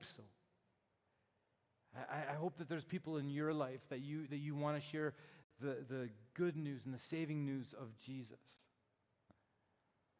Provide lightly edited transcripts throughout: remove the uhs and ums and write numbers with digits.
hope so. I hope that there's people in your life that you want to share the good news and the saving news of Jesus.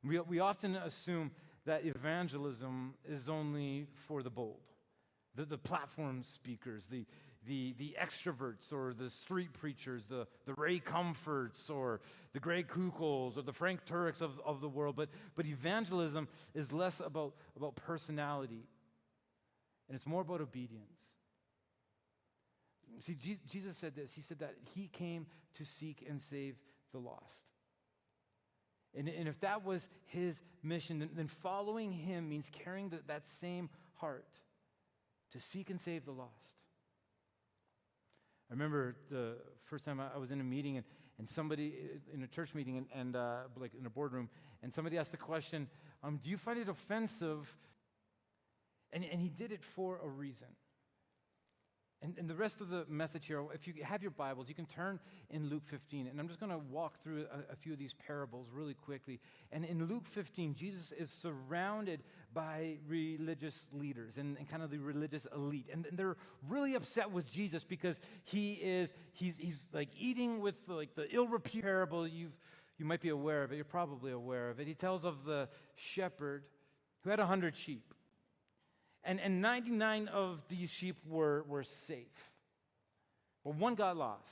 We often assume that evangelism is only for the bold, the platform speakers, the extroverts, or the street preachers, the Ray Comforts, or the Greg Kukels, or the Frank Turek's of the world. But evangelism is less about personality, and it's more about obedience. See, Jesus said this. He said that he came to seek and save the lost. And if that was his mission, then following him means carrying that same heart to seek and save the lost. I remember the first time I was in a meeting and somebody, in a church meeting and like in a boardroom, and somebody asked the question, do you find it offensive? And he did it for a reason. And the rest of the message here, if you have your Bibles, you can turn in Luke 15. And I'm just going to walk through a few of these parables really quickly. And in Luke 15, Jesus is surrounded by religious leaders and kind of the religious elite. And they're really upset with Jesus because he's like eating with like the ill-reputed parable. You might be aware of it. You're probably aware of it. He tells of the shepherd who had 100 sheep. And 99 of these sheep were safe. But one got lost.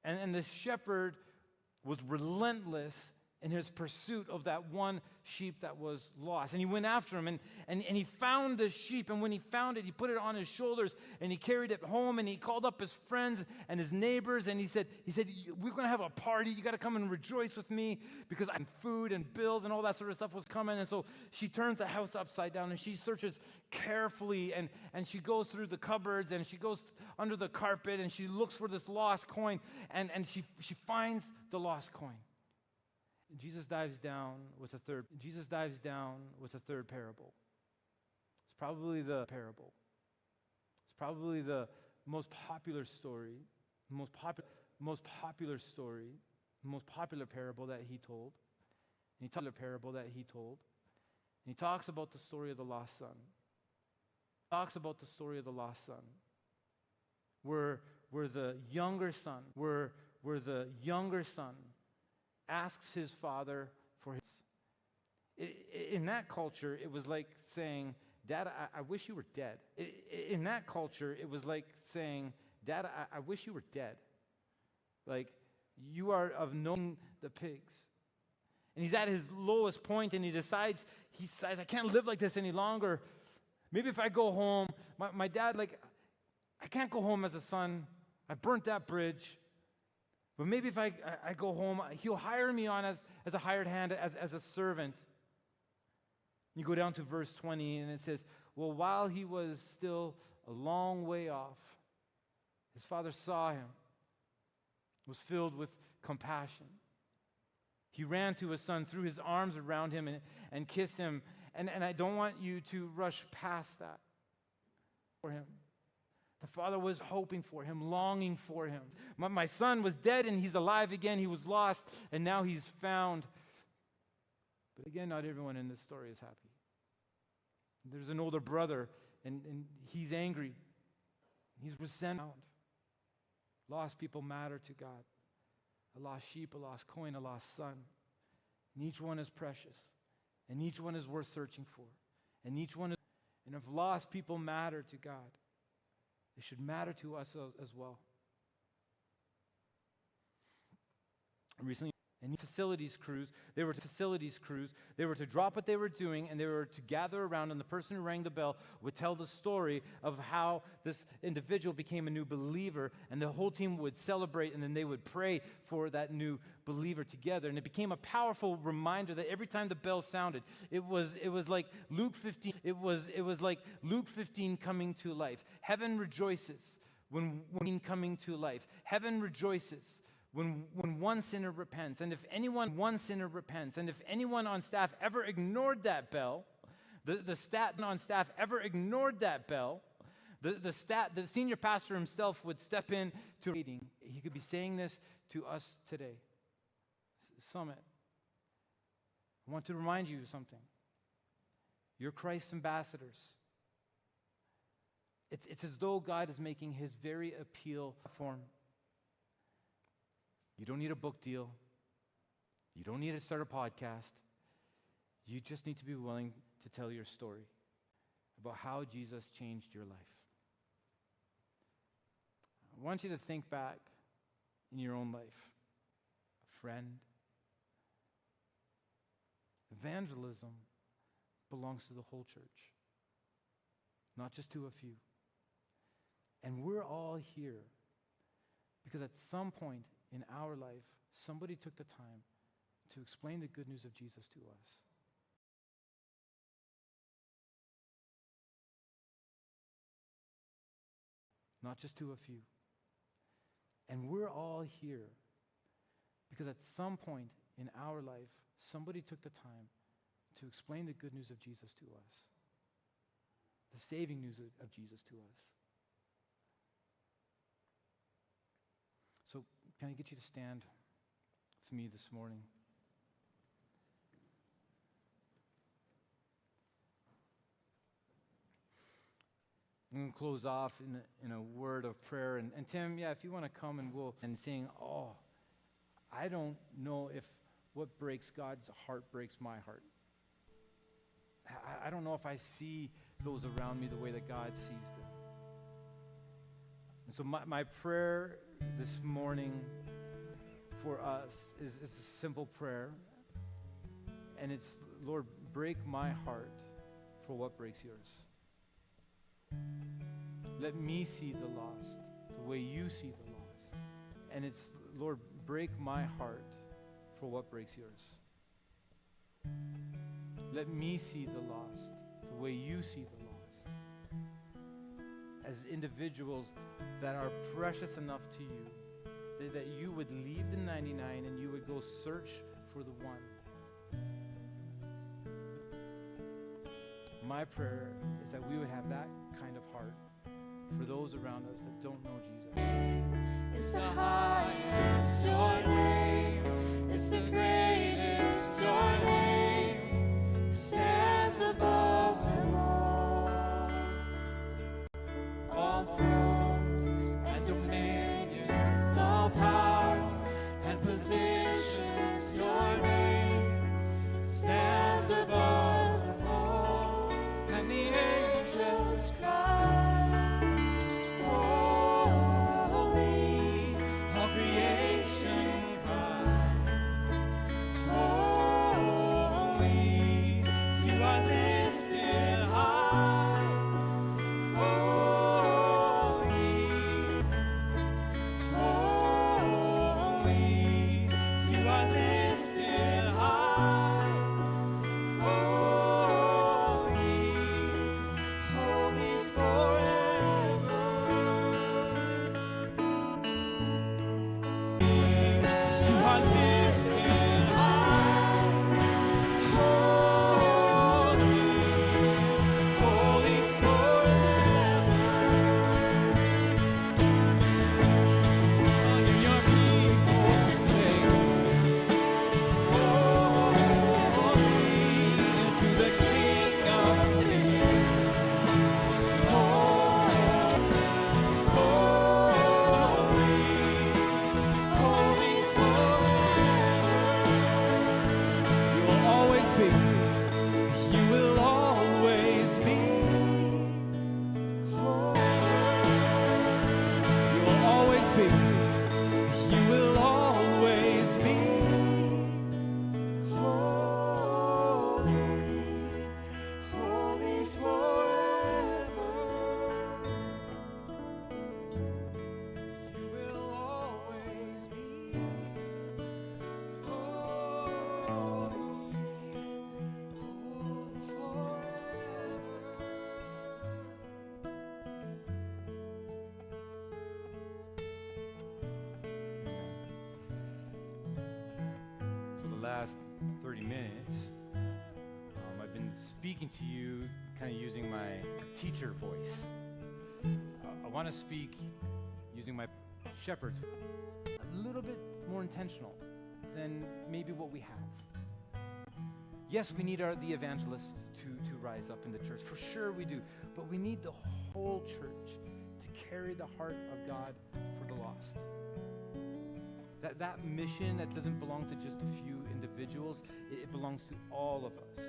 And the shepherd was relentless in his pursuit of that one sheep that was lost. And he went after him, and he found the sheep. And when he found it, he put it on his shoulders, and he carried it home, and he called up his friends and his neighbors, and he said, we're going to have a party. You got to come and rejoice with me, because food and bills and all that sort of stuff was coming. And so she turns the house upside down, and she searches carefully, and she goes through the cupboards, and she goes under the carpet, and she looks for this lost coin, and she finds the lost coin. Jesus dives down with a third parable. It's probably the parable. It's probably the most popular story, the most popular parable that he told. And he talks about the story of the lost son. Where the younger son asks his father for his. In that culture, it was like saying, Dad, I wish you were dead. In that culture, it was like saying, Dad, I wish you were dead. Like, you are of knowing the pigs. And he's at his lowest point, and he says, I can't live like this any longer. Maybe if I go home, my dad, I can't go home as a son. I burnt that bridge. But maybe if I go home, he'll hire me on as a hired hand, as a servant. You go down to verse 20, and it says, well, while he was still a long way off, his father saw him, was filled with compassion. He ran to his son, threw his arms around him, and kissed him. And I don't want you to rush past that for him. The father was hoping for him, longing for him. My son was dead and he's alive again. He was lost and now he's found. But again, not everyone in this story is happy. There's an older brother and he's angry. He's resentful. Lost people matter to God. A lost sheep, a lost coin, a lost son. And each one is precious. And each one is worth searching for. And if lost people matter to God, it should matter to us as well. Recently, in facilities crews, they were to drop what they were doing and they were to gather around, and the person who rang the bell would tell the story of how this individual became a new believer, and the whole team would celebrate, and then they would pray for that new believer together. And it became a powerful reminder that every time the bell sounded, it was like Luke 15. It was like Luke 15 coming to life. Heaven rejoices when coming to life. Heaven rejoices when one sinner repents. And if anyone on staff ever ignored that bell, the senior pastor himself would step in to reading. He could be saying this to us today. Summit, I want to remind you of something. You're Christ's ambassadors. It's as though God is making his very appeal form. You don't need a book deal. You don't need to start a podcast. You just need to be willing to tell your story about how Jesus changed your life. I want you to think back in your own life. A friend. Evangelism belongs to the whole church, not just to a few. And we're all here because at some point in our life, somebody took the time to explain the good news of Jesus to us. Not just to a few. And we're all here because at some point in our life, somebody took the time to explain the good news of Jesus to us. The saving news of Jesus to us. So, can I get you to stand with me this morning? I'm going to close off in a word of prayer. And Tim, yeah, if you want to come and saying, oh, I don't know if what breaks God's heart breaks my heart. I don't know if I see those around me the way that God sees them. And so my prayer this morning for us is a simple prayer. And it's, Lord, break my heart for what breaks yours. Let me see the lost the way you see the lost. And it's, Lord, break my heart for what breaks yours. Let me see the lost the way you see the lost. As individuals that are precious enough to you, that you would leave the 99 and you would go search for the one. My prayer is that we would have that kind of heart for those around us that don't know Jesus. It's the highest, your name is the greatest, your name stands above them all thrones and dominions, all powers and positions, your name stands above them all, and the angels cry. Last 30 minutes, I've been speaking to you kind of using my teacher voice. I want to speak using my shepherd's voice, a little bit more intentional than maybe what we have. Yes, we need the evangelists to rise up in the church. For sure we do. But we need the whole church to carry the heart of God for the lost. That mission that doesn't belong to just a few individuals, it belongs to all of us.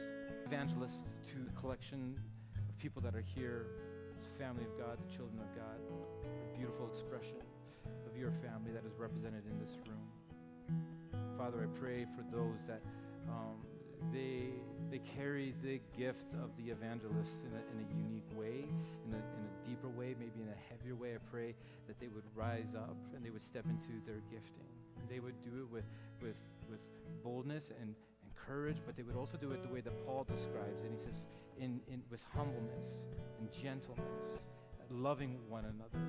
Evangelists to the collection of people that are here, this family of God, the children of God, a beautiful expression of your family that is represented in this room. Father, I pray for those that they carry the gift of the evangelist in a unique way, in a deeper way, maybe in a heavier way. I pray that they would rise up and they would step into their gifting. They would do it with boldness and courage, but they would also do it the way that Paul describes. And he says, with humbleness and gentleness, loving one another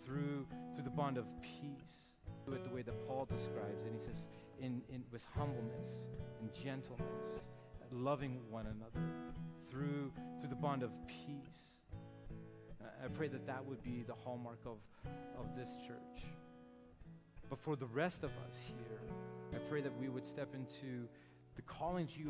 through the bond of peace. Do it the way that Paul describes. And he says, with humbleness and gentleness, loving one another through the bond of peace. I pray that would be the hallmark of this church. But for the rest of us here, I pray that we would step into the callings you